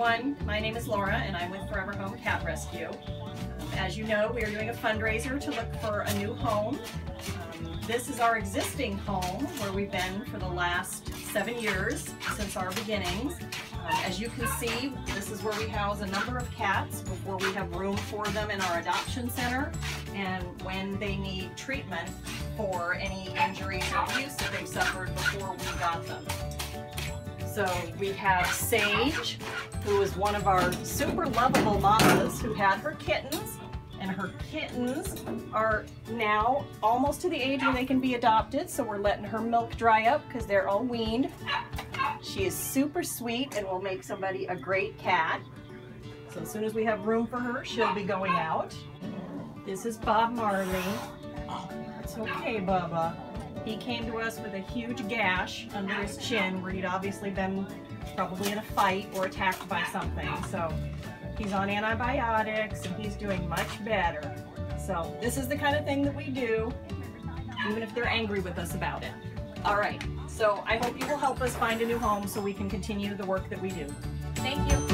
everyone, my name is Laura and I'm with Forever Home Cat Rescue. As you know, we are doing a fundraiser to look for a new home. This is our existing home where we've been for the last 7 years since our beginnings. As you can see, this is where we house a number of cats before we have room for them in our adoption center and when they need treatment for any injuries or abuse that they've suffered before we got them. So we have Sage, who is one of our super lovable mamas who had her kittens, and her kittens are now almost to the age where they can be adopted, so we're letting her milk dry up because they're all weaned. She is super sweet and will make somebody a great cat. So as soon as we have room for her, she'll be going out. This is Bob Marley. It's okay, Bubba. He came to us with a huge gash under his chin where he'd obviously been probably in a fight or attacked by something. So he's on antibiotics and he's doing much better. So this is the kind of thing that we do, even if they're angry with us about it. All right, so I hope you will help us find a new home so we can continue the work that we do. Thank you.